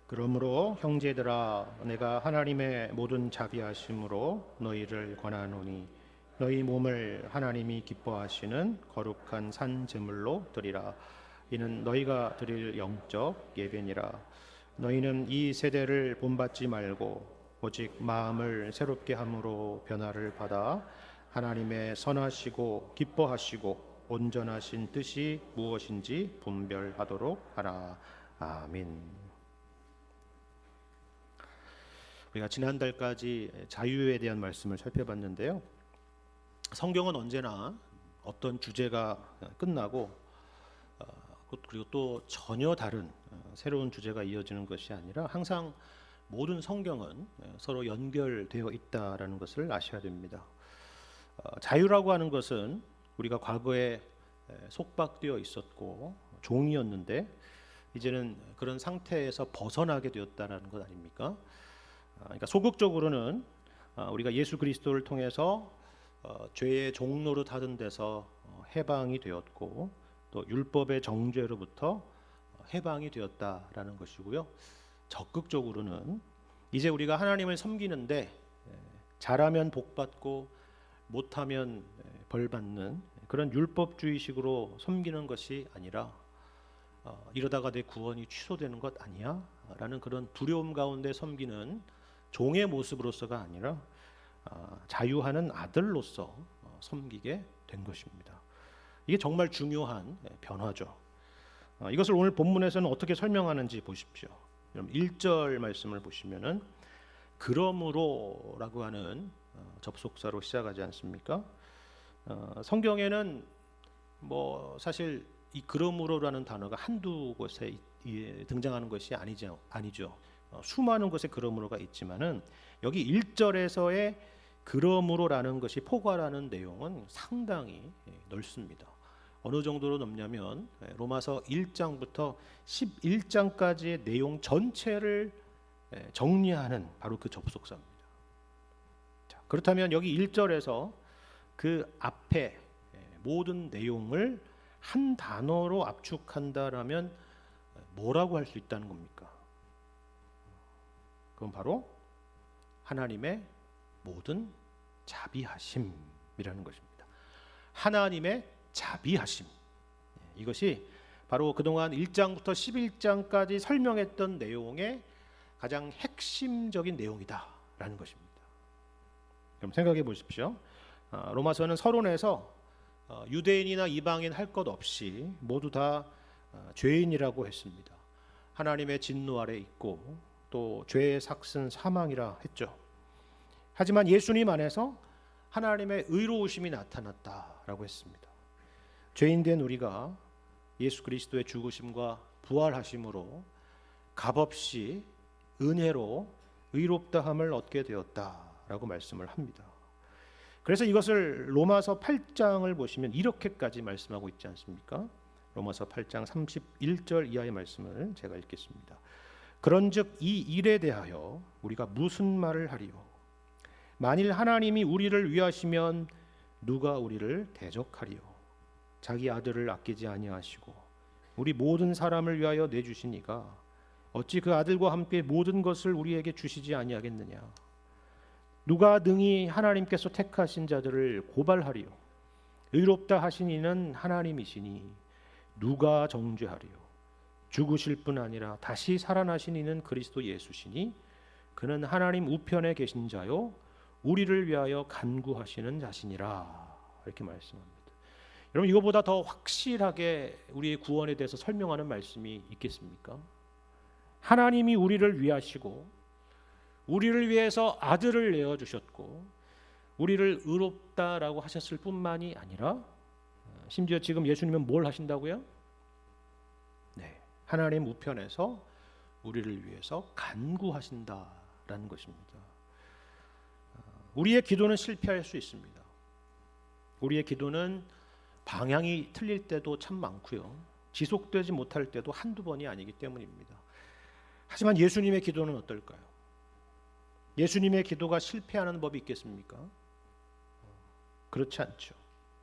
그러므로 형제들아 내가 하나님의 모든 자비하심으로 너희를 권하노니 너희 몸을 하나님이 기뻐하시는 거룩한 산 제물로 드리라. 이는 너희가 드릴 영적 예배니라. 너희는 이 세대를 본받지 말고 오직 마음을 새롭게 함으로 변화를 받아 하나님의 선하시고 기뻐하시고 온전하신 뜻이 무엇인지 분별하도록 하라. 아멘. 우리가 지난달까지 자유에 대한 말씀을 살펴봤는데요. 성경은 언제나 어떤 주제가 끝나고 그리고 또 전혀 다른 새로운 주제가 이어지는 것이 아니라 항상 모든 성경은 서로 연결되어 있다라는 것을 아셔야 됩니다. 자유라고 하는 것은 우리가 과거에 속박되어 있었고 종이었는데 이제는 그런 상태에서 벗어나게 되었다라는 것 아닙니까? 그러니까 소극적으로는 우리가 예수 그리스도를 통해서 죄의 종로로 타던 데서 해방이 되었고 또 율법의 정죄로부터 해방이 되었다라는 것이고요. 적극적으로는 이제 우리가 하나님을 섬기는데 잘하면 복받고 못하면 벌받는 그런 율법주의식으로 섬기는 것이 아니라 이러다가 내 구원이 취소되는 것 아니야? 라는 그런 두려움 가운데 섬기는 종의 모습으로서가 아니라 자유하는 아들로서 섬기게 된 것입니다. 이게 정말 중요한 변화죠. 이것을 오늘 본문에서는 어떻게 설명하는지 보십시오. 1절 말씀을 보시면은 그러므로라고 하는 접속사로 시작하지 않습니까? 성경에는 뭐 사실 이 그러므로라는 단어가 한두 곳에 등장하는 것이 아니죠. 수많은 곳에 그러므로가 있지만은 여기 1절에서의 그러므로라는 것이 포괄하는 내용은 상당히 넓습니다. 어느 정도로 넓냐면 로마서 1장부터 11장까지의 내용 전체를 정리하는 바로 그 접속사입니다. 자, 그렇다면 여기 1절에서 그 앞에 모든 내용을 한 단어로 압축한다라면 뭐라고 할 수 있다는 겁니까? 그건 바로 하나님의 모든 자비하심이라는 것입니다. 하나님의 자비하심. 이것이 바로 그동안 1장부터 11장까지 설명했던 내용의 가장 핵심적인 내용이다라는 것입니다. 그럼 생각해 보십시오. 로마서는 서론에서 유대인이나 이방인 할 것 없이 모두 다 죄인이라고 했습니다. 하나님의 진노 아래 있고 또 죄의 삭슨 사망이라 했죠. 하지만 예수님 안에서 하나님의 의로우심이 나타났다라고 했습니다. 죄인된 우리가 예수 그리스도의 죽으심과 부활하심으로 값없이 은혜로 의롭다함을 얻게 되었다라고 말씀을 합니다. 그래서 이것을 로마서 8장을 보시면 이렇게까지 말씀하고 있지 않습니까? 로마서 8장 31절 이하의 말씀을 제가 읽겠습니다. 그런즉 이 일에 대하여 우리가 무슨 말을 하리요? 만일 하나님이 우리를 위하시면 누가 우리를 대적하리요? 자기 아들을 아끼지 아니하시고 우리 모든 사람을 위하여 내주신 이가 어찌 그 아들과 함께 모든 것을 우리에게 주시지 아니하겠느냐? 누가 능히 하나님께서 택하신 자들을 고발하리요? 의롭다 하신 이는 하나님이시니 누가 정죄하리요? 죽으실 뿐 아니라 다시 살아나신 이는 그리스도 예수시니 그는 하나님 우편에 계신 자요 우리를 위하여 간구하시는 자시니라. 이렇게 말씀합니다. 여러분, 이거보다 더 확실하게 우리의 구원에 대해서 설명하는 말씀이 있겠습니까? 하나님이 우리를 위하시고 우리를 위해서 아들을 내어주셨고 우리를 의롭다라고 하셨을 뿐만이 아니라 심지어 지금 예수님은 뭘 하신다고요? 네, 하나님 우편에서 우리를 위해서 간구하신다라는 것입니다. 우리의 기도는 실패할 수 있습니다. 우리의 기도는 방향이 틀릴 때도 참 많고요. 지속되지 못할 때도 한두 번이 아니기 때문입니다. 하지만 예수님의 기도는 어떨까요? 예수님의 기도가 실패하는 법이 있겠습니까? 그렇지 않죠.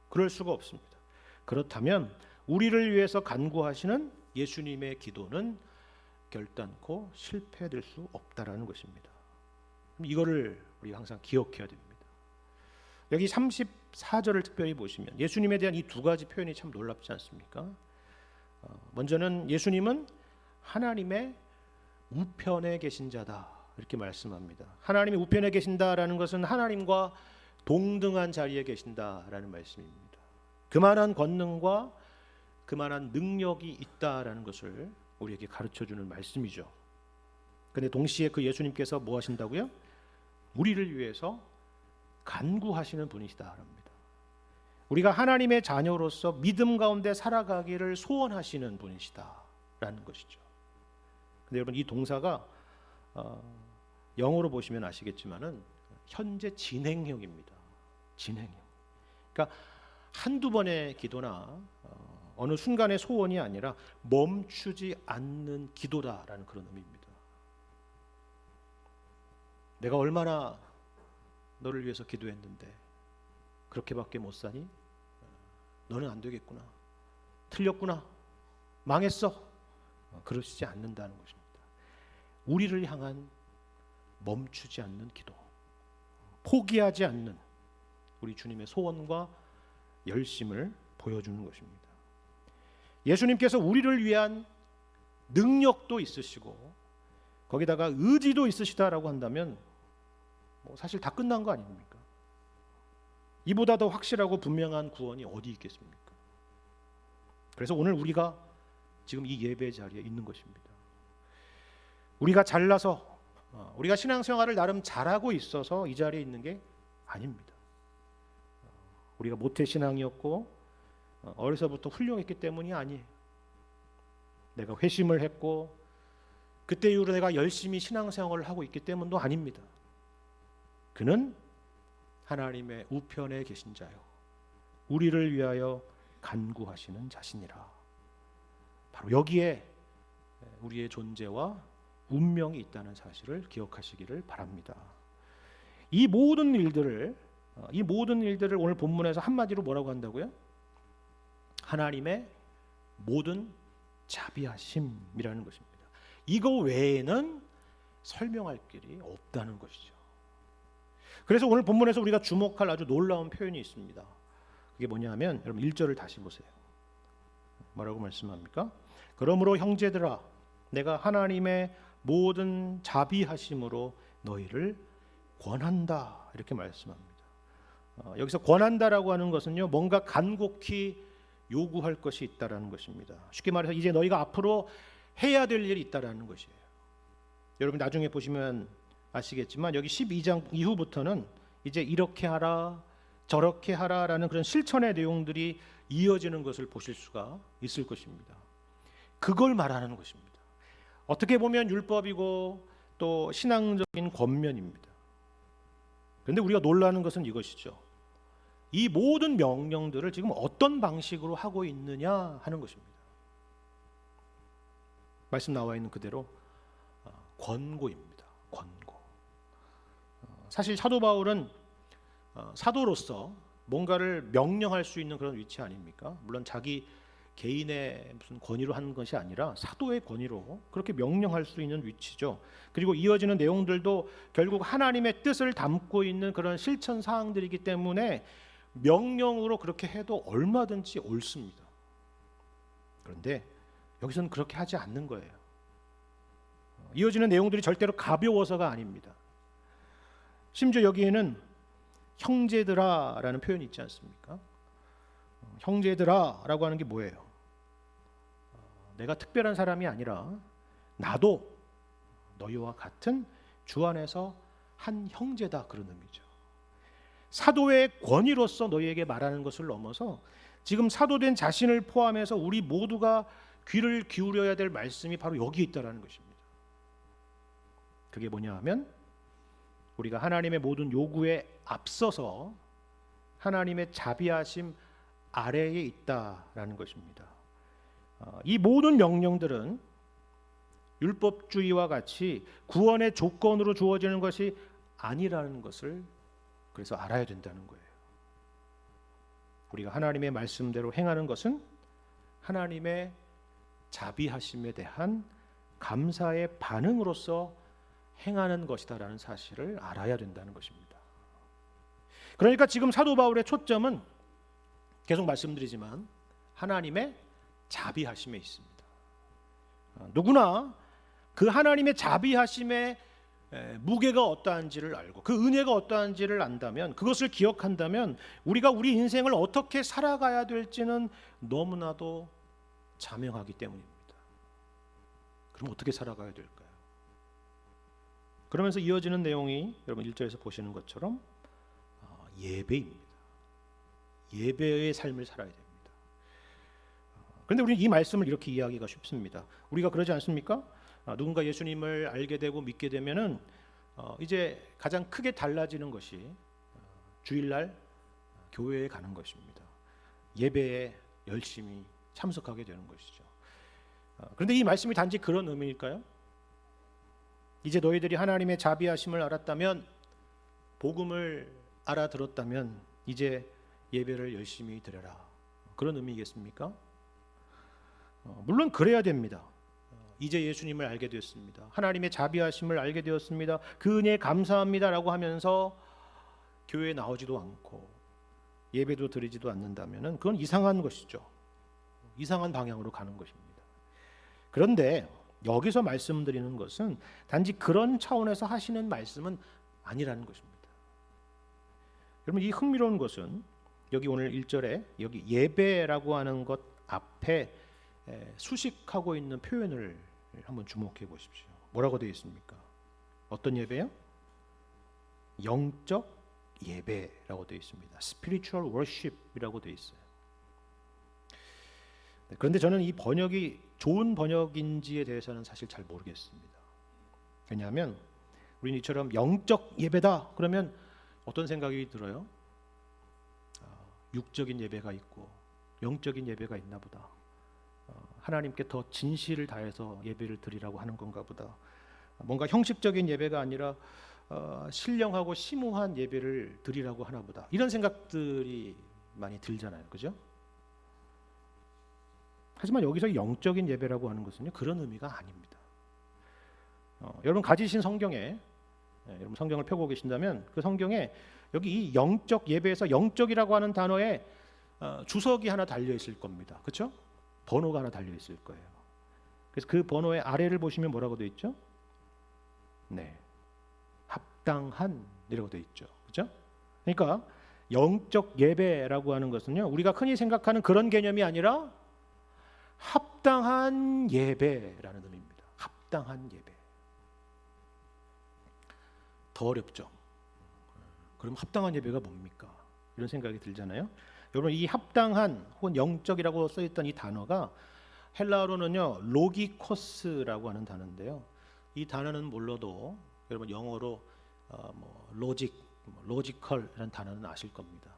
그럴 수가 없습니다. 그렇다면 우리를 위해서 간구하시는 예수님의 기도는 결단코 실패될 수 없다라는 것입니다. 이거를 우리가 항상 기억해야 됩니다. 여기 34절을 특별히 보시면 예수님에 대한 이 두 가지 표현이 참 놀랍지 않습니까? 먼저는 예수님은 하나님의 우편에 계신 자다 이렇게 말씀합니다. 하나님의 우편에 계신다라는 것은 하나님과 동등한 자리에 계신다라는 말씀입니다. 그만한 권능과 그만한 능력이 있다라는 것을 우리에게 가르쳐주는 말씀이죠. 그런데 동시에 그 예수님께서 뭐 하신다고요? 우리를 위해서 간구하시는 분이시다랍니다. 우리가 하나님의 자녀로서 믿음 가운데 살아가기를 소원하시는 분이시다라는 것이죠. 근데 여러분 이 동사가 영어로 보시면 아시겠지만은 현재 진행형입니다. 진행형. 그러니까 한두 번의 기도나 어느 순간의 소원이 아니라 멈추지 않는 기도다라는 그런 의미입니다. 내가 얼마나 너를 위해서 기도했는데 그렇게밖에 못 사니? 너는 안 되겠구나. 틀렸구나. 망했어. 그러시지 않는다는 것입니다. 우리를 향한 멈추지 않는 기도, 포기하지 않는 우리 주님의 소원과 열심을 보여주는 것입니다. 예수님께서 우리를 위한 능력도 있으시고 거기다가 의지도 있으시다라고 한다면 사실 다 끝난 거 아닙니까? 이보다 더 확실하고 분명한 구원이 어디 있겠습니까? 그래서 오늘 우리가 지금 이 예배 자리에 있는 것입니다. 우리가 잘나서 우리가 신앙생활을 나름 잘하고 있어서 이 자리에 있는 게 아닙니다. 우리가 모태신앙이었고 어려서부터 훌륭했기 때문이 아니에요. 내가 회심을 했고 그때 이후로 내가 열심히 신앙생활을 하고 있기 때문도 아닙니다. 그는 하나님의 우편에 계신 자요 우리를 위하여 간구하시는 자신이라. 바로 여기에 우리의 존재와 운명이 있다는 사실을 기억하시기를 바랍니다. 이 모든 일들을 오늘 본문에서 한마디로 뭐라고 한다고요? 하나님의 모든 자비하심이라는 것입니다. 이거 외에는 설명할 길이 없다는 것이죠. 그래서 오늘 본문에서 우리가 주목할 아주 놀라운 표현이 있습니다. 그게 뭐냐면 여러분 1절을 다시 보세요. 뭐라고 말씀합니까? 그러므로 형제들아 내가 하나님의 모든 자비하심으로 너희를 권한다 이렇게 말씀합니다. 여기서 권한다라고 하는 것은요 뭔가 간곡히 요구할 것이 있다라는 것입니다. 쉽게 말해서 이제 너희가 앞으로 해야 될 일이 있다라는 것이에요. 여러분 나중에 보시면 아시겠지만 여기 12장 이후부터는 이제 이렇게 하라 저렇게 하라라는 그런 실천의 내용들이 이어지는 것을 보실 수가 있을 것입니다. 그걸 말하는 것입니다. 어떻게 보면 율법이고 또 신앙적인 권면입니다. 그런데 우리가 놀라는 것은 이것이죠. 이 모든 명령들을 지금 어떤 방식으로 하고 있느냐 하는 것입니다. 말씀 나와 있는 그대로 권고입니다. 권고. 사실 사도 바울은 사도로서 뭔가를 명령할 수 있는 그런 위치 아닙니까? 물론 자기 개인의 무슨 권위로 하는 것이 아니라 사도의 권위로 그렇게 명령할 수 있는 위치죠. 그리고 이어지는 내용들도 결국 하나님의 뜻을 담고 있는 그런 실천 사항들이기 때문에 명령으로 그렇게 해도 얼마든지 옳습니다. 그런데 여기서는 그렇게 하지 않는 거예요. 이어지는 내용들이 절대로 가벼워서가 아닙니다. 심지어 여기에는 형제들아라는 표현이 있지 않습니까? 형제들아라고 하는 게 뭐예요? 내가 특별한 사람이 아니라 나도 너희와 같은 주 안에서 한 형제다 그런 의미죠. 사도의 권위로서 너희에게 말하는 것을 넘어서 지금 사도된 자신을 포함해서 우리 모두가 귀를 기울여야 될 말씀이 바로 여기에 있다라는 것입니다. 그게 뭐냐 하면 우리가 하나님의 모든 요구에 앞서서 하나님의 자비하심 아래에 있다라는 것입니다. 이 모든 명령들은 율법주의와 같이 구원의 조건으로 주어지는 것이 아니라는 것을 그래서 알아야 된다는 거예요. 우리가 하나님의 말씀대로 행하는 것은 하나님의 자비하심에 대한 감사의 반응으로서 행하는 것이다라는 사실을 알아야 된다는 것입니다. 그러니까 지금 사도 바울의 초점은 계속 말씀드리지만 하나님의 자비하심에 있습니다. 누구나 그 하나님의 자비하심의 무게가 어떠한지를 알고 그 은혜가 어떠한지를 안다면, 그것을 기억한다면 우리가 우리 인생을 어떻게 살아가야 될지는 너무나도 자명하기 때문입니다. 그럼 어떻게 살아가야 될까요? 그러면서 이어지는 내용이 여러분 1절에서 보시는 것처럼 예배입니다. 예배의 삶을 살아야 됩니다. 그런데 우리는 이 말씀을 이렇게 이해하기가 쉽습니다. 우리가 그러지 않습니까? 누군가 예수님을 알게 되고 믿게 되면은 이제 가장 크게 달라지는 것이 주일날 교회에 가는 것입니다. 예배에 열심히 참석하게 되는 것이죠. 그런데 이 말씀이 단지 그런 의미일까요? 이제 너희들이 하나님의 자비하심을 알았다면, 복음을 알아들었다면 이제 예배를 열심히 드려라, 그런 의미겠습니까? 물론 그래야 됩니다. 이제 예수님을 알게 되었습니다. 하나님의 자비하심을 알게 되었습니다. 그 은혜에 감사합니다라고 하면서 교회에 나오지도 않고 예배도 드리지도 않는다면 그건 이상한 것이죠. 이상한 방향으로 가는 것입니다. 그런데 여기서 말씀드리는 것은 단지 그런 차원에서 하시는 말씀은 아니라는 것입니다. 여러분, 이 흥미로운 것은 여기 오늘 1절에 여기 예배라고 하는 것 앞에 수식하고 있는 표현을 한번 주목해 보십시오. 뭐라고 되어 있습니까? 어떤 예배요? 영적 예배라고 되어 있습니다. Spiritual worship이라고 되어 있어요. 그런데 저는 이 번역이 좋은 번역인지에 대해서는 사실 잘 모르겠습니다. 왜냐하면 우리는 이처럼 영적 예배다 그러면 어떤 생각이 들어요? 육적인 예배가 있고 영적인 예배가 있나 보다. 하나님께 더 진실을 다해서 예배를 드리라고 하는 건가 보다. 뭔가 형식적인 예배가 아니라 신령하고 심오한 예배를 드리라고 하나 보다. 이런 생각들이 많이 들잖아요. 그죠? 하지만 여기서 영적인 예배라고 하는 것은요, 그런 의미가 아닙니다. 여러분 가지신 성경에, 여러분 성경을 펴고 계신다면 그 성경에 여기 이 영적 예배에서 영적이라고 하는 단어에 주석이 하나 달려 있을 겁니다. 그렇죠? 번호가 하나 달려 있을 거예요. 그래서 그 번호의 아래를 보시면 뭐라고 되어 있죠? 네, 합당한이라고 되어 있죠. 그렇죠? 그러니까 영적 예배라고 하는 것은요, 우리가 흔히 생각하는 그런 개념이 아니라 합당한 예배라는 의미입니다. 합당한 예배. 더 어렵죠. 그럼 합당한 예배가 뭡니까? 이런 생각이 들잖아요. 여러분, 이 합당한 혹은 영적이라고 써있던 이 단어가 헬라어로는요 로기코스라고 하는 단어인데요. 이 단어는 몰라도 여러분 영어로 로직, 로지컬이라는 단어는 아실 겁니다.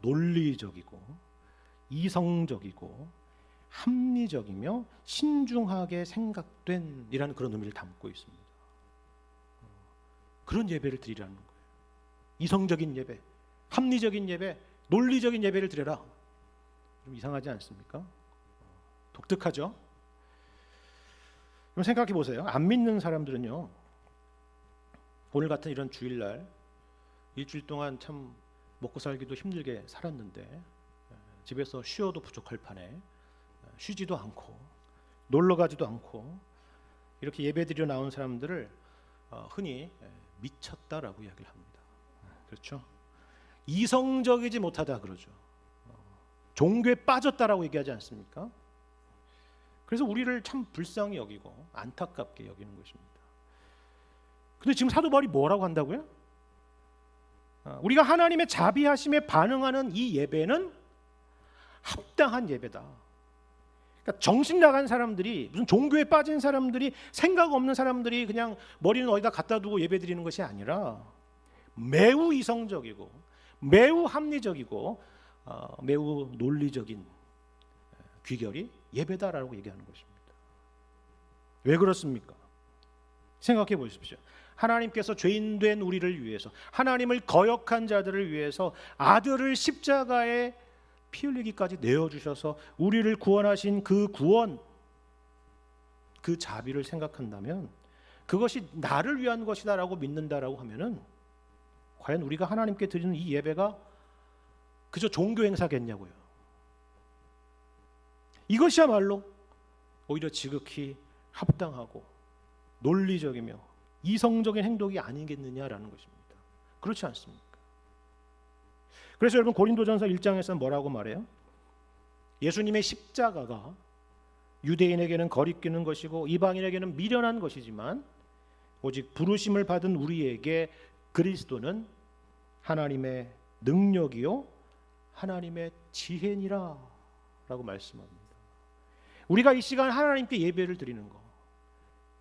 논리적이고 이성적이고 합리적이며 신중하게 생각된 이라는 그런 의미를 담고 있습니다. 그런 예배를 드리라는 거예요. 이성적인 예배, 합리적인 예배, 논리적인 예배를 드려라. 좀 이상하지 않습니까? 독특하죠? 그럼 생각해 보세요. 안 믿는 사람들은요, 오늘 같은 이런 주일날 일주일 동안 참 먹고 살기도 힘들게 살았는데 집에서 쉬어도 부족할 판에 쉬지도 않고 놀러 가지도 않고 이렇게 예배드려 나온 사람들을 흔히 미쳤다라고 이야기를 합니다. 그렇죠? 이성적이지 못하다 그러죠. 종교에 빠졌다라고 얘기하지 않습니까? 그래서 우리를 참 불쌍히 여기고 안타깝게 여기는 것입니다. 근데 지금 사도 바울이 뭐라고 한다고요? 우리가 하나님의 자비하심에 반응하는 이 예배는 합당한 예배다. 그러니까 정신 나간 사람들이, 무슨 종교에 빠진 사람들이, 생각 없는 사람들이 그냥 머리는 어디다 갖다 두고 예배 드리는 것이 아니라 매우 이성적이고 매우 합리적이고 매우 논리적인 귀결이 예배다라고 얘기하는 것입니다. 왜 그렇습니까? 생각해 보십시오. 하나님께서 죄인된 우리를 위해서, 하나님을 거역한 자들을 위해서 아들을 십자가에 피 흘리기까지 내어주셔서 우리를 구원하신 그 구원, 그 자비를 생각한다면, 그것이 나를 위한 것이다라고 믿는다라고 하면은 과연 우리가 하나님께 드리는 이 예배가 그저 종교 행사겠냐고요. 이것이야말로 오히려 지극히 합당하고 논리적이며 이성적인 행동이 아니겠느냐라는 것입니다. 그렇지 않습니까? 그래서 여러분, 고린도전서 1장에서 뭐라고 말해요? 예수님의 십자가가 유대인에게는 거리끼는 것이고 이방인에게는 미련한 것이지만 오직 부르심을 받은 우리에게 그리스도는 하나님의 능력이요 하나님의 지혜니라 라고 말씀합니다. 우리가 이 시간 하나님께 예배를 드리는 것,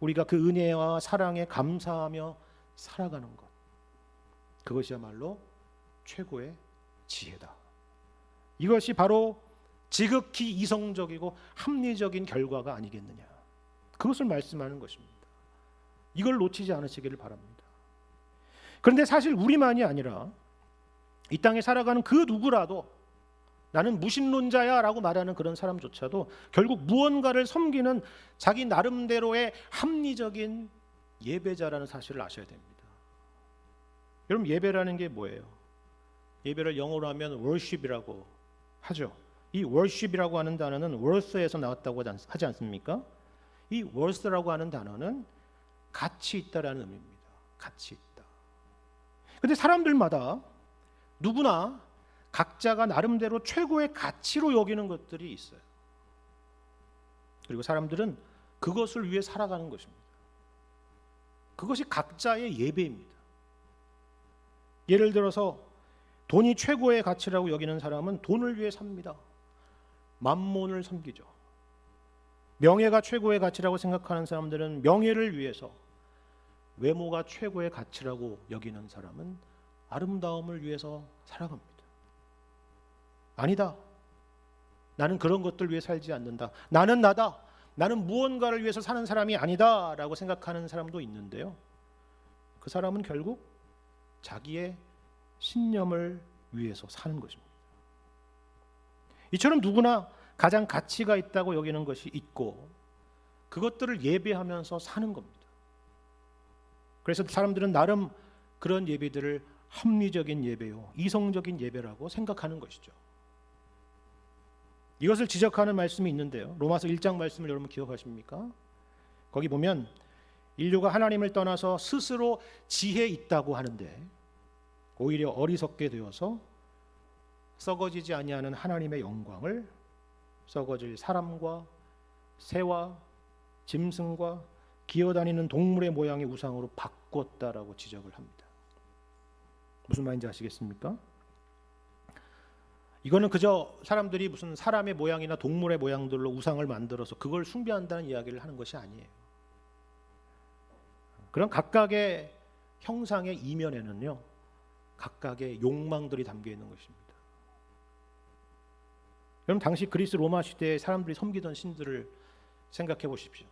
우리가 그 은혜와 사랑에 감사하며 살아가는 것, 그것이야말로 최고의 지혜다. 이것이 바로 지극히 이성적이고 합리적인 결과가 아니겠느냐, 그것을 말씀하는 것입니다. 이걸 놓치지 않으시기를 바랍니다. 그런데 사실 우리만이 아니라 이 땅에 살아가는 그 누구라도 나는 무신론자야 라고 말하는 그런 사람조차도 결국 무언가를 섬기는 자기 나름대로의 합리적인 예배자라는 사실을 아셔야 됩니다. 여러분, 예배라는 게 뭐예요? 예배를 영어로 하면 worship이라고 하죠. 이 worship이라고 하는 단어는 worth에서 나왔다고 하지 않습니까? 이 worth라고 하는 단어는 가치 있다라는 의미입니다. 가치 있다. 근데 사람들마다 누구나 각자가 나름대로 최고의 가치로 여기는 것들이 있어요. 그리고 사람들은 그것을 위해 살아가는 것입니다. 그것이 각자의 예배입니다. 예를 들어서 돈이 최고의 가치라고 여기는 사람은 돈을 위해 삽니다. 만몬을 섬기죠. 명예가 최고의 가치라고 생각하는 사람들은 명예를 위해서, 외모가 최고의 가치라고 여기는 사람은 아름다움을 위해서 살아갑니다. 아니다, 나는 그런 것들 위해 살지 않는다, 나는 나다, 나는 무언가를 위해서 사는 사람이 아니다 라고 생각하는 사람도 있는데요, 그 사람은 결국 자기의 신념을 위해서 사는 것입니다. 이처럼 누구나 가장 가치가 있다고 여기는 것이 있고 그것들을 예배하면서 사는 겁니다. 그래서 사람들은 나름 그런 예배들을 합리적인 예배요, 이성적인 예배라고 생각하는 것이죠. 이것을 지적하는 말씀이 있는데요, 로마서 1장 말씀을 여러분 기억하십니까? 거기 보면 인류가 하나님을 떠나서 스스로 지혜 있다고 하는데 오히려 어리석게 되어서 썩어지지 아니하는 하나님의 영광을 썩어질 사람과 새와 짐승과 기어다니는 동물의 모양의 우상으로 바꿨다라고 지적을 합니다. 무슨 말인지 아시겠습니까? 이거는 그저 사람들이 무슨 사람의 모양이나 동물의 모양들로 우상을 만들어서 그걸 숭배한다는 이야기를 하는 것이 아니에요. 그런 각각의 형상의 이면에는요, 각각의 욕망들이 담겨 있는 것입니다. 여러분, 당시 그리스 로마 시대에 사람들이 섬기던 신들을 생각해 보십시오.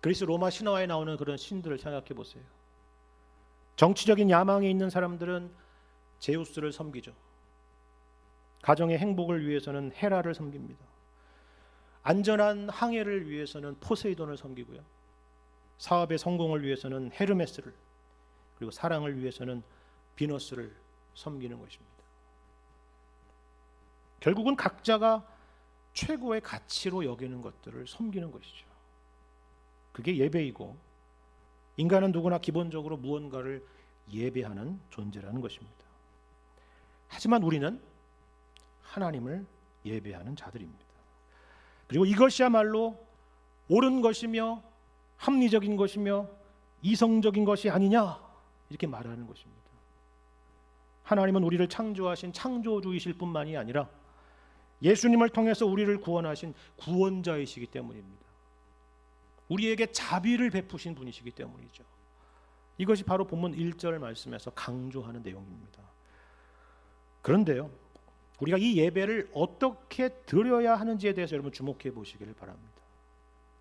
그리스 로마 신화에 나오는 그런 신들을 생각해 보세요. 정치적인 야망이 있는 사람들은 제우스를 섬기죠. 가정의 행복을 위해서는 헤라를 섬깁니다. 안전한 항해를 위해서는 포세이돈을 섬기고요, 사업의 성공을 위해서는 헤르메스를, 그리고 사랑을 위해서는 비너스를 섬기는 것입니다. 결국은 각자가 최고의 가치로 여기는 것들을 섬기는 것이죠. 그게 예배이고, 인간은 누구나 기본적으로 무언가를 예배하는 존재라는 것입니다. 하지만 우리는 하나님을 예배하는 자들입니다. 그리고 이것이야말로 옳은 것이며 합리적인 것이며 이성적인 것이 아니냐, 이렇게 말하는 것입니다. 하나님은 우리를 창조하신 창조주이실 뿐만이 아니라 예수님을 통해서 우리를 구원하신 구원자이시기 때문입니다. 우리에게 자비를 베푸신 분이시기 때문이죠. 이것이 바로 본문 1절 말씀에서 강조하는 내용입니다. 그런데요, 우리가 이 예배를 어떻게 드려야 하는지에 대해서 여러분 주목해 보시기를 바랍니다.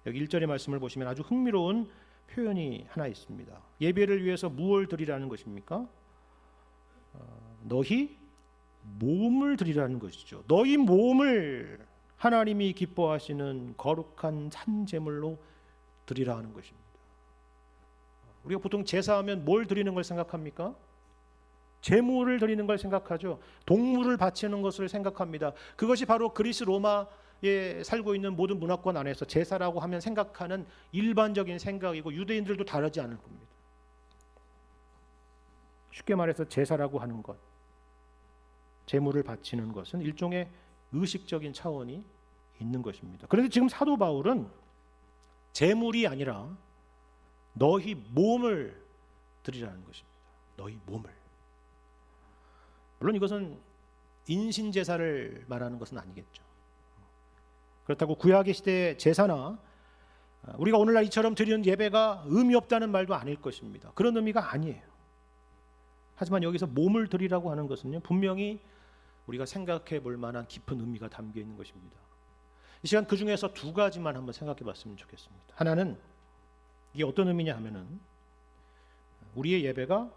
여기 1절의 말씀을 보시면 아주 흥미로운 표현이 하나 있습니다. 예배를 위해서 무엇을 드리라는 것입니까? 너희 몸을 드리라는 것이죠. 너희 몸을 하나님이 기뻐하시는 거룩한 산 제물로 드리라 하는 것입니다. 우리가 보통 제사하면 뭘 드리는 걸 생각합니까? 제물을 드리는 걸 생각하죠. 동물을 바치는 것을 생각합니다. 그것이 바로 그리스 로마에 살고 있는 모든 문화권 안에서 제사라고 하면 생각하는 일반적인 생각이고 유대인들도 다르지 않을 겁니다. 쉽게 말해서 제사라고 하는 것, 제물을 바치는 것은 일종의 의식적인 차원이 있는 것입니다. 그런데 지금 사도 바울은 제물이 아니라 너희 몸을 드리라는 것입니다. 너희 몸을. 물론 이것은 인신제사를 말하는 것은 아니겠죠. 그렇다고 구약의 시대의 제사나 우리가 오늘날 이처럼 드리는 예배가 의미 없다는 말도 아닐 것입니다. 그런 의미가 아니에요. 하지만 여기서 몸을 드리라고 하는 것은요, 분명히 우리가 생각해 볼 만한 깊은 의미가 담겨 있는 것입니다. 이 시간 그 중에서 두 가지만 한번 생각해 봤으면 좋겠습니다. 하나는 이게 어떤 의미냐 하면은 우리의 예배가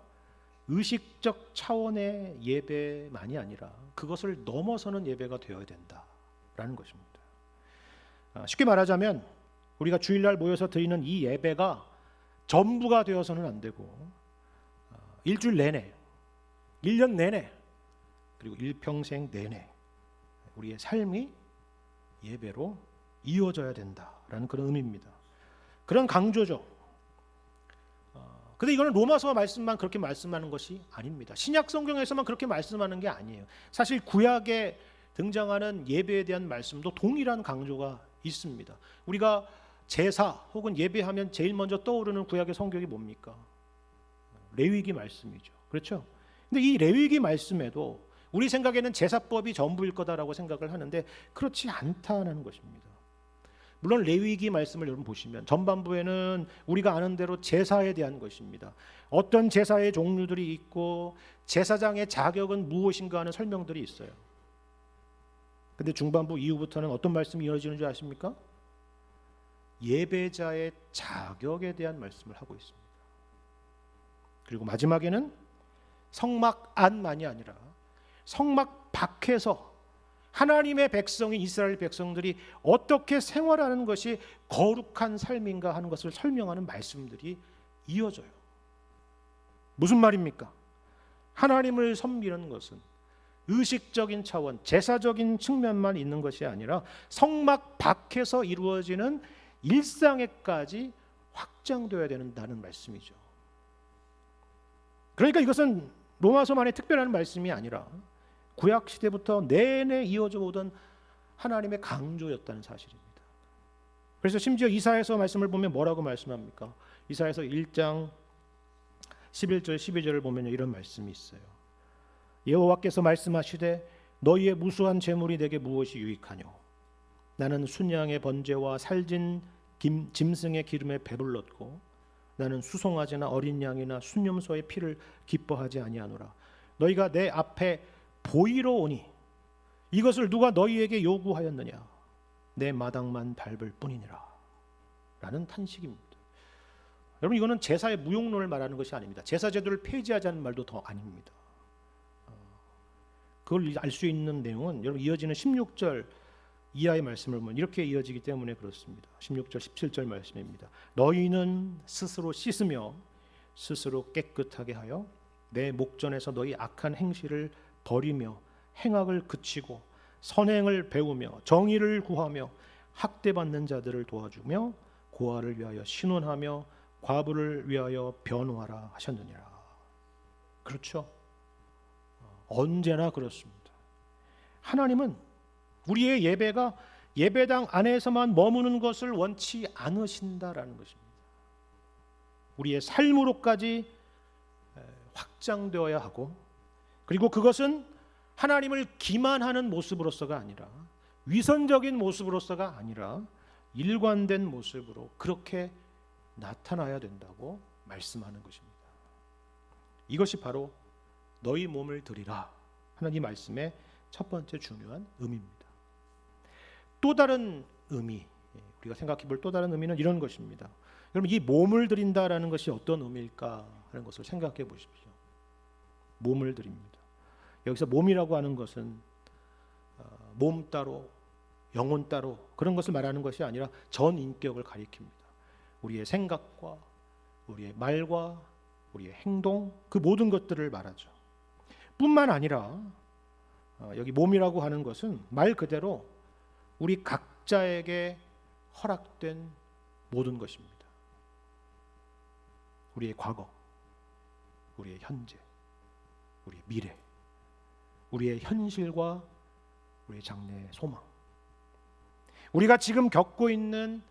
의식적 차원의 예배만이 아니라 그것을 넘어서는 예배가 되어야 된다라는 것입니다. 쉽게 말하자면 우리가 주일날 모여서 드리는 이 예배가 전부가 되어서는 안 되고 일주일 내내, 1년 내내, 그리고 일평생 내내 우리의 삶이 예배로 이어져야 된다라는 그런 의미입니다. 그런 강조죠. 근데 이거는 로마서 말씀만 그렇게 말씀하는 것이 아닙니다. 신약 성경에서만 그렇게 말씀하는 게 아니에요. 사실 구약에 등장하는 예배에 대한 말씀도 동일한 강조가 있습니다. 우리가 제사 혹은 예배하면 제일 먼저 떠오르는 구약의 성경이 뭡니까? 레위기 말씀이죠. 그렇죠? 근데 이 레위기 말씀에도 우리 생각에는 제사법이 전부일 거다라고 생각을 하는데 그렇지 않다는 것입니다. 물론 레위기 말씀을 여러분 보시면 전반부에는 우리가 아는 대로 제사에 대한 것입니다. 어떤 제사의 종류들이 있고 제사장의 자격은 무엇인가 하는 설명들이 있어요. 근데 중반부 이후부터는 어떤 말씀이 이어지는 줄 아십니까? 예배자의 자격에 대한 말씀을 하고 있습니다. 그리고 마지막에는 성막 안만이 아니라 성막 밖에서 하나님의 백성인 이스라엘 백성들이 어떻게 생활하는 것이 거룩한 삶인가 하는 것을 설명하는 말씀들이 이어져요. 무슨 말입니까? 하나님을 섬기는 것은 의식적인 차원, 제사적인 측면만 있는 것이 아니라 성막 밖에서 이루어지는 일상에까지 확장되어야 된다는 말씀이죠. 그러니까 이것은 로마서만의 특별한 말씀이 아니라 구약 시대부터 내내 이어져 오던 하나님의 강조였다는 사실입니다. 그래서 심지어 이사야서 말씀을 보면 뭐라고 말씀합니까? 이사야서 1장 11절 12절을 보면 이런 말씀이 있어요. 여호와께서 말씀하시되 너희의 무수한 재물이 내게 무엇이 유익하뇨? 나는 순양의 번제와 살진 짐승의 기름에 배불렀고 나는 수송아지나 어린 양이나 순염소의 피를 기뻐하지 아니하노라. 너희가 내 앞에 보이러 오니 이것을 누가 너희에게 요구하였느냐? 내 마당만 밟을 뿐이니라 라는 탄식입니다. 여러분 이거는 제사의 무용론을 말하는 것이 아닙니다. 제사 제도를 폐지하자는 말도 더 아닙니다. 그걸 알 수 있는 내용은 여러분 이어지는 16절 이하의 말씀을 보면 이렇게 이어지기 때문에 그렇습니다. 16절 17절 말씀입니다. 너희는 스스로 씻으며 스스로 깨끗하게 하여 내 목전에서 너희 악한 행실을 버리며 행악을 그치고 선행을 배우며 정의를 구하며 학대받는 자들을 도와주며 고아를 위하여 신원하며 과부를 위하여 변호하라 하셨느니라. 그렇죠? 언제나 그렇습니다. 하나님은 우리의 예배가 예배당 안에서만 머무는 것을 원치 않으신다라는 것입니다. 우리의 삶으로까지 확장되어야 하고 그리고 그것은 하나님을 기만하는 모습으로서가 아니라 위선적인 모습으로서가 아니라 일관된 모습으로 그렇게 나타나야 된다고 말씀하는 것입니다. 이것이 바로 너희 몸을 드리라 하는 이 말씀의 첫 번째 중요한 의미입니다. 또 다른 의미, 우리가 생각해 볼 또 다른 의미는 이런 것입니다. 여러분 이 몸을 드린다라는 것이 어떤 의미일까 하는 것을 생각해 보십시오. 몸을 드립니다. 여기서 몸이라고 하는 것은 몸 따로 영혼 따로 그런 것을 말하는 것이 아니라 전 인격을 가리킵니다. 우리의 생각과 우리의 말과 우리의 행동, 그 모든 것들을 말하죠. 뿐만 아니라 여기 몸이라고 하는 것은 말 그대로 우리 각자에게 허락된 모든 것입니다. 우리의 과거, 우리의 현재, 우리의 미래, 우리의 현실과 우리의 장래의 소망, 우리가 지금 겪고 있는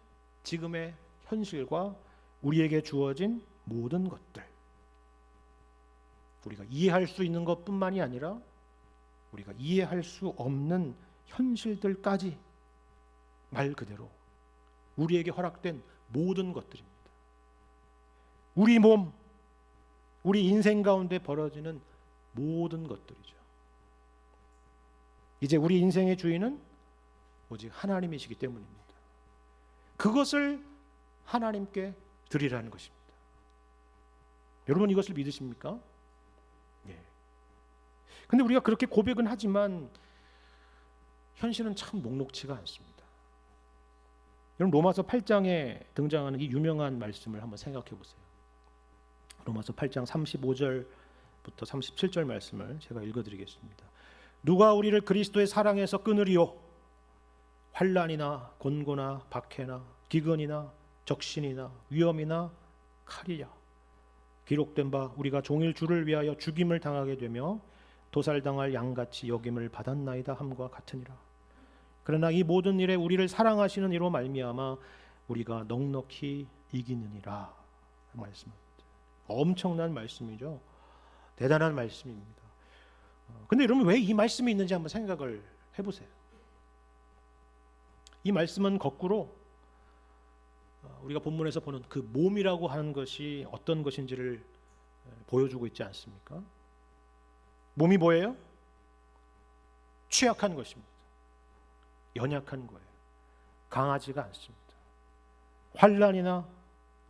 지금의 현실과 우리에게 주어진 모든 것들, 우리가 이해할 수 있는 것뿐만이 아니라 우리가 이해할 수 없는 현실들까지 말 그대로 우리에게 허락된 모든 것들입니다. 우리 몸, 우리 인생 가운데 벌어지는 모든 것들이죠. 이제 우리 인생의 주인은 오직 하나님이시기 때문입니다. 그것을 하나님께 드리라는 것입니다. 여러분 이것을 믿으십니까? 예. 근데 우리가 그렇게 고백은 하지만 현실은 참 녹록치가 않습니다. 여러분 로마서 8장에 등장하는 이 유명한 말씀을 한번 생각해 보세요. 로마서 8장 35절부터 37절 말씀을 제가 읽어드리겠습니다. 누가 우리를 그리스도의 사랑에서 끊으리요? 환난이나 곤고나 박해나 기근이나 적신이나 위험이나 칼이야. 기록된 바 우리가 종일 주를 위하여 죽임을 당하게 되며 도살당할 양같이 여김을 받았나이다 함과 같으니라. 그러나 이 모든 일에 우리를 사랑하시는 이로 말미암아 우리가 넉넉히 이기느니라. 말씀입니다. 엄청난 말씀이죠. 대단한 말씀입니다. 근데 여러분 왜 이 말씀이 있는지 한번 생각을 해보세요. 이 말씀은 거꾸로 우리가 본문에서 보는 그 몸이라고 하는 것이 어떤 것인지를 보여주고 있지 않습니까? 몸이 뭐예요? 취약한 것입니다. 연약한 거예요. 강하지가 않습니다. 환난이나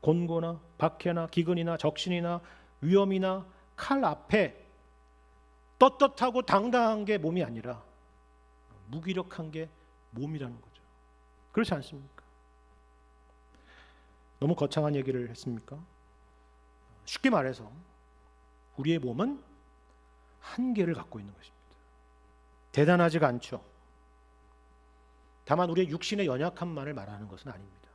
곤고나 박해나 기근이나 적신이나 위험이나 칼 앞에 떳떳하고 당당한 게 몸이 아니라 무기력한 게 몸이라는 거죠. 그렇지 않습니까? 너무 거창한 얘기를 했습니까? 쉽게 말해서 우리의 몸은 한계를 갖고 있는 것입니다. 대단하지가 않죠. 다만 우리의 육신의 연약함만을 말하는 것은 아닙니다.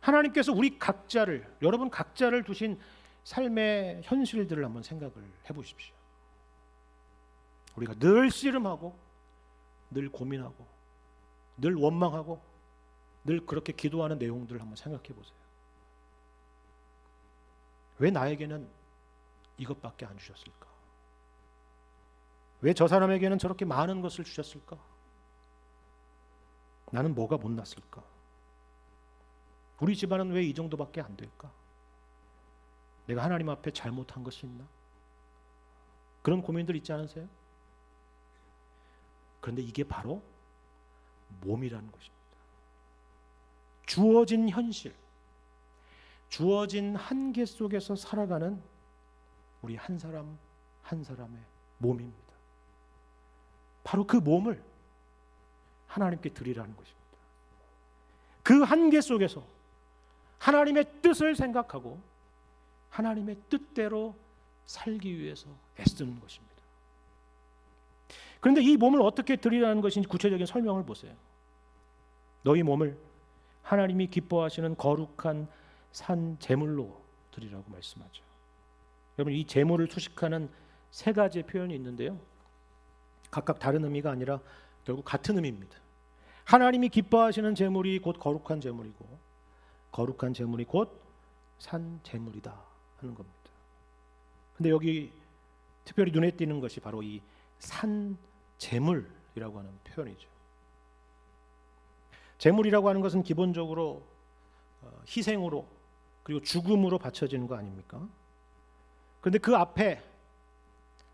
하나님께서 우리 각자를, 여러분 각자를 두신 삶의 현실들을 한번 생각을 해보십시오. 우리가 늘 씨름하고 늘 고민하고 늘 원망하고 늘 그렇게 기도하는 내용들을 한번 생각해 보세요. 왜 나에게는 이것밖에 안 주셨을까? 왜 저 사람에게는 저렇게 많은 것을 주셨을까? 나는 뭐가 못났을까? 우리 집안은 왜 이 정도밖에 안 될까? 내가 하나님 앞에 잘못한 것이 있나? 그런 고민들 있지 않으세요? 그런데 이게 바로 몸이라는 것입니다. 주어진 현실, 주어진 한계 속에서 살아가는 우리 한 사람 한 사람의 몸입니다. 바로 그 몸을 하나님께 드리라는 것입니다. 그 한계 속에서 하나님의 뜻을 생각하고 하나님의 뜻대로 살기 위해서 애쓰는 것입니다. 그런데 이 몸을 어떻게 드리라는 것인지 구체적인 설명을 보세요. 너희 몸을 하나님이 기뻐하시는 거룩한 산 제물로 드리라고 말씀하죠. 여러분 이 제물을 수식하는 세 가지의 표현이 있는데요. 각각 다른 의미가 아니라 결국 같은 의미입니다. 하나님이 기뻐하시는 제물이 곧 거룩한 제물이고 거룩한 제물이 곧 산 제물이다 하는 겁니다. 근데 여기 특별히 눈에 띄는 것이 바로 이 산 제물이라고 하는 표현이죠. 제물이라고 하는 것은 기본적으로 희생으로 그리고 죽음으로 바쳐지는 거 아닙니까? 그런데 그 앞에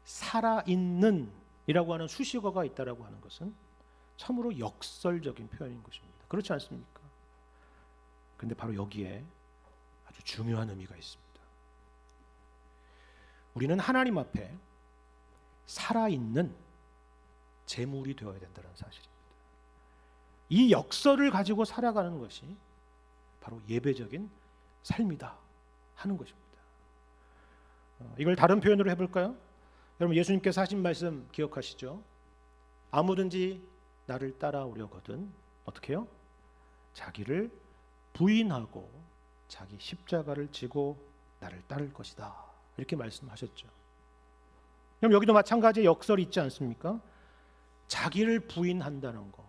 살아있는 이라고 하는 수식어가 있다라고 하는 것은 참으로 역설적인 표현인 것입니다. 그렇지 않습니까? 그런데 바로 여기에 아주 중요한 의미가 있습니다. 우리는 하나님 앞에 살아있는 제물이 되어야 된다는 사실입니다. 이 역설을 가지고 살아가는 것이 바로 예배적인 삶이다 하는 것입니다. 이걸 다른 표현으로 해볼까요? 여러분, 예수님께서 하신 말씀 기억하시죠? 아무든지 나를 따라오려거든 어떻게 해요? 자기를 부인하고 자기 십자가를 지고 나를 따를 것이다, 이렇게 말씀하셨죠. 그럼 여기도 마찬가지의 역설이 있지 않습니까? 자기를 부인한다는 거,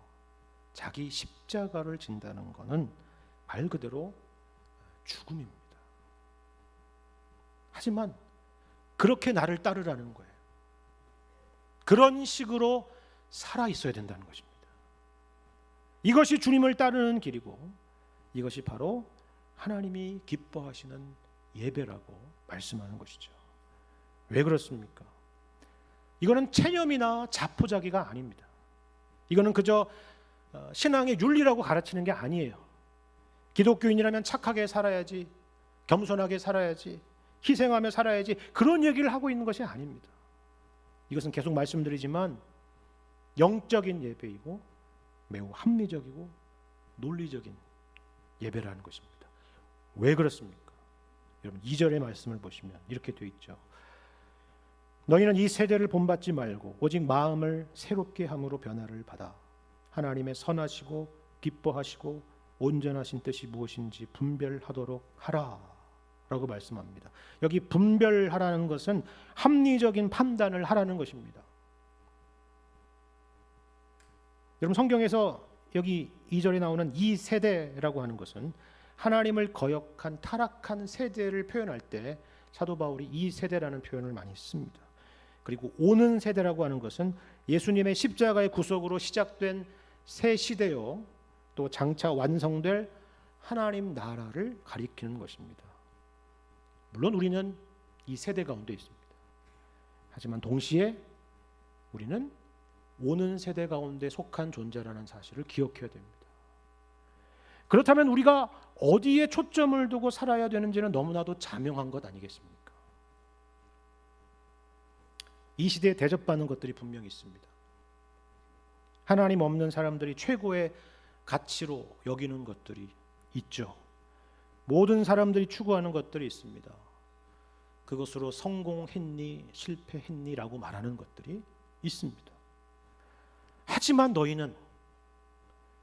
자기 십자가를 진다는 것은 말 그대로 죽음입니다. 하지만 그렇게 나를 따르라는 거예요. 그런 식으로 살아 있어야 된다는 것입니다. 이것이 주님을 따르는 길이고, 이것이 바로 하나님이 기뻐하시는 예배라고 말씀하는 것이죠. 왜 그렇습니까? 이거는 체념이나 자포자기가 아닙니다. 이거는 그저 신앙의 윤리라고 가르치는 게 아니에요. 기독교인이라면 착하게 살아야지, 겸손하게 살아야지, 희생하며 살아야지, 그런 얘기를 하고 있는 것이 아닙니다. 이것은 계속 말씀드리지만 영적인 예배이고 매우 합리적이고 논리적인 예배라는 것입니다. 왜 그렇습니까? 여러분, 2절의 말씀을 보시면 이렇게 되어 있죠. 너희는 이 세대를 본받지 말고 오직 마음을 새롭게 함으로 변화를 받아 하나님의 선하시고 기뻐하시고 온전하신 뜻이 무엇인지 분별하도록 하라 라고 말씀합니다. 여기 분별하라는 것은 합리적인 판단을 하라는 것입니다. 여러분, 성경에서 여기 2절에 나오는 이 세대라고 하는 것은 하나님을 거역한 타락한 세대를 표현할 때 사도 바울이 이 세대라는 표현을 많이 씁니다. 그리고 오는 세대라고 하는 것은 예수님의 십자가의 구속으로 시작된 새 시대요, 또 장차 완성될 하나님 나라를 가리키는 것입니다. 물론 우리는 이 세대 가운데 있습니다. 하지만 동시에 우리는 오는 세대 가운데 속한 존재라는 사실을 기억해야 됩니다. 그렇다면 우리가 어디에 초점을 두고 살아야 되는지는 너무나도 자명한 것 아니겠습니까? 이 시대에 대접받는 것들이 분명히 있습니다. 하나님 없는 사람들이 최고의 가치로 여기는 것들이 있죠. 모든 사람들이 추구하는 것들이 있습니다. 그것으로 성공했니 실패했니 라고 말하는 것들이 있습니다. 하지만 너희는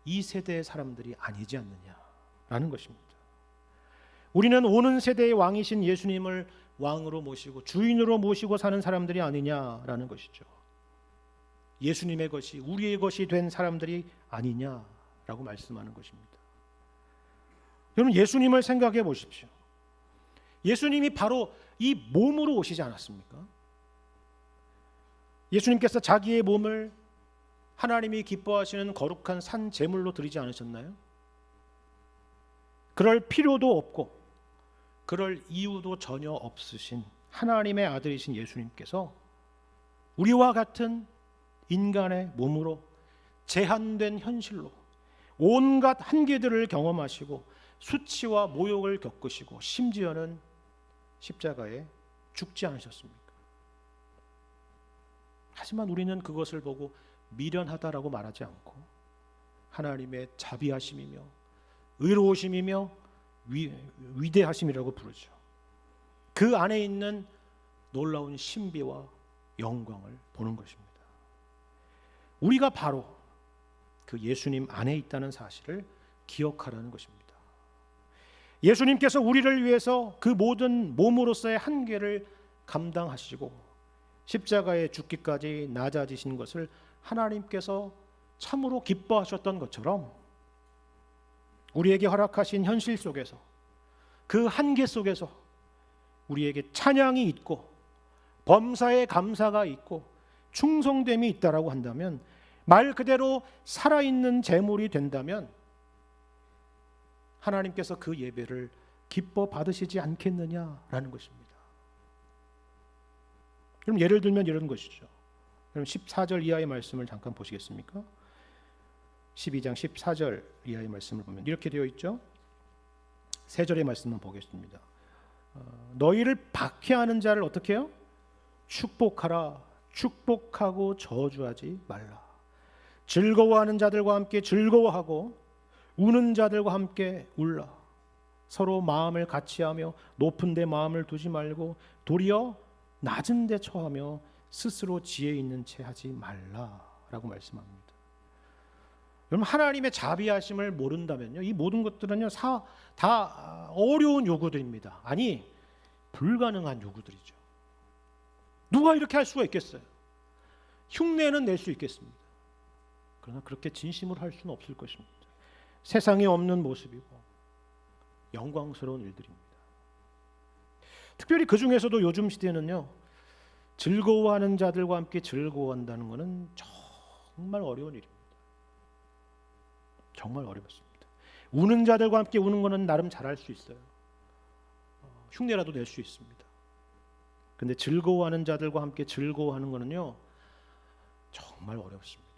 이 세대의 사람들이 아니지 않느냐라는 것입니다. 우리는 오는 세대의 왕이신 예수님을 왕으로 모시고 주인으로 모시고 사는 사람들이 아니냐라는 것이죠. 예수님의 것이 우리의 것이 된 사람들이 아니냐라고 말씀하는 것입니다. 여러분, 예수님을 생각해 보십시오. 예수님이 바로 이 몸으로 오시지 않았습니까? 예수님께서 자기의 몸을 하나님이 기뻐하시는 거룩한 산 제물로 드리지 않으셨나요? 그럴 필요도 없고 그럴 이유도 전혀 없으신 하나님의 아들이신 예수님께서 우리와 같은 인간의 몸으로 제한된 현실로 온갖 한계들을 경험하시고 수치와 모욕을 겪으시고 심지어는 십자가에 죽지 않으셨습니까? 하지만 우리는 그것을 보고 미련하다라고 말하지 않고 하나님의 자비하심이며 의로우심이며 위대하심이라고 부르죠. 그 안에 있는 놀라운 신비와 영광을 보는 것입니다. 우리가 바로 그 예수님 안에 있다는 사실을 기억하라는 것입니다. 예수님께서 우리를 위해서 그 모든 몸으로서의 한계를 감당하시고 십자가에 죽기까지 낮아지신 것을 하나님께서 참으로 기뻐하셨던 것처럼 우리에게 허락하신 현실 속에서 그 한계 속에서 우리에게 찬양이 있고 범사에 감사가 있고 충성됨이 있다라고 한다면, 말 그대로 살아있는 제물이 된다면 하나님께서 그 예배를 기뻐 받으시지 않겠느냐라는 것입니다. 그럼 예를 들면 이런 것이죠. 그럼 14절 이하의 말씀을 잠깐 보시겠습니까? 12장 14절 이하의 말씀을 보면 이렇게 되어 있죠. 3절의 말씀만 보겠습니다. 너희를 박해하는 자를 어떻게 해요? 축복하라. 축복하고 저주하지 말라. 즐거워하는 자들과 함께 즐거워하고 우는 자들과 함께 울라. 서로 마음을 같이하며 높은 데 마음을 두지 말고 도리어 낮은 데 처하며 스스로 지혜 있는 채 하지 말라라고 말씀합니다. 여러분, 하나님의 자비하심을 모른다면요, 이 모든 것들은요 다 어려운 요구들입니다. 아니, 불가능한 요구들이죠. 누가 이렇게 할 수가 있겠어요? 흉내는 낼 수 있겠습니다. 그러나 그렇게 진심으로 할 수는 없을 것입니다. 세상에 없는 모습이고 영광스러운 일들입니다. 특별히 그 중에서도 요즘 시대는요, 즐거워하는 자들과 함께 즐거워한다는 것은 정말 어려운 일입니다. 정말 어렵습니다. 우는 자들과 함께 우는 것은 나름 잘할 수 있어요. 흉내라도 낼 수 있습니다. 근데 즐거워하는 자들과 함께 즐거워하는 것은요, 정말 어렵습니다.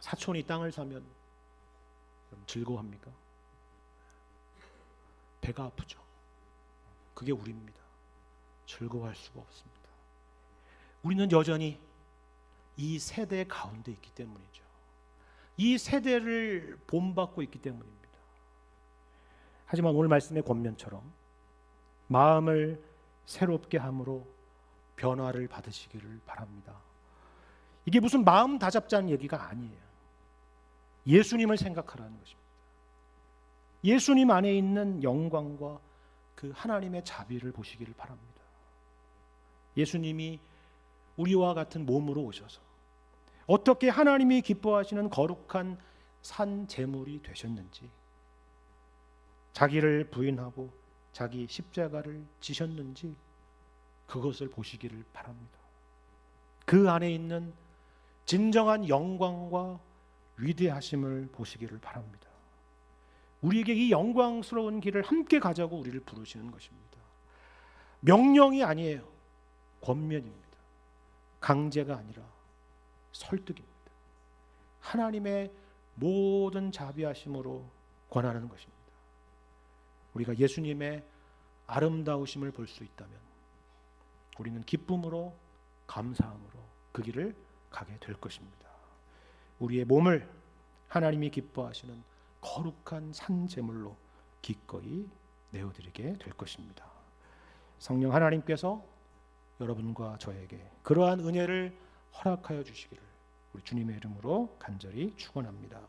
사촌이 땅을 사면 즐거워합니까? 배가 아프죠. 그게 우리입니다. 즐거워할 수가 없습니다. 우리는 여전히 이 세대 가운데 있기 때문이죠. 이 세대를 본받고 있기 때문입니다. 하지만 오늘 말씀의 권면처럼 마음을 새롭게 함으로 변화를 받으시기를 바랍니다. 이게 무슨 마음 다잡자는 얘기가 아니에요. 예수님을 생각하라는 것입니다. 예수님 안에 있는 영광과 그 하나님의 자비를 보시기를 바랍니다. 예수님이 우리와 같은 몸으로 오셔서 어떻게 하나님이 기뻐하시는 거룩한 산 제물이 되셨는지, 자기를 부인하고 자기 십자가를 지셨는지 그것을 보시기를 바랍니다. 그 안에 있는 진정한 영광과 위대하심을 보시기를 바랍니다. 우리에게 이 영광스러운 길을 함께 가자고 우리를 부르시는 것입니다. 명령이 아니에요. 권면입니다. 강제가 아니라 설득입니다. 하나님의 모든 자비하심으로 권하는 것입니다. 우리가 예수님의 아름다우심을 볼 수 있다면 우리는 기쁨으로, 감사함으로 그 길을 가게 될 것입니다. 우리의 몸을 하나님이 기뻐하시는 거룩한 산제물로 기꺼이 내어드리게 될 것입니다. 성령 하나님께서 여러분과 저에게 그러한 은혜를 허락하여 주시기를 우리 주님의 이름으로 간절히 축원합니다.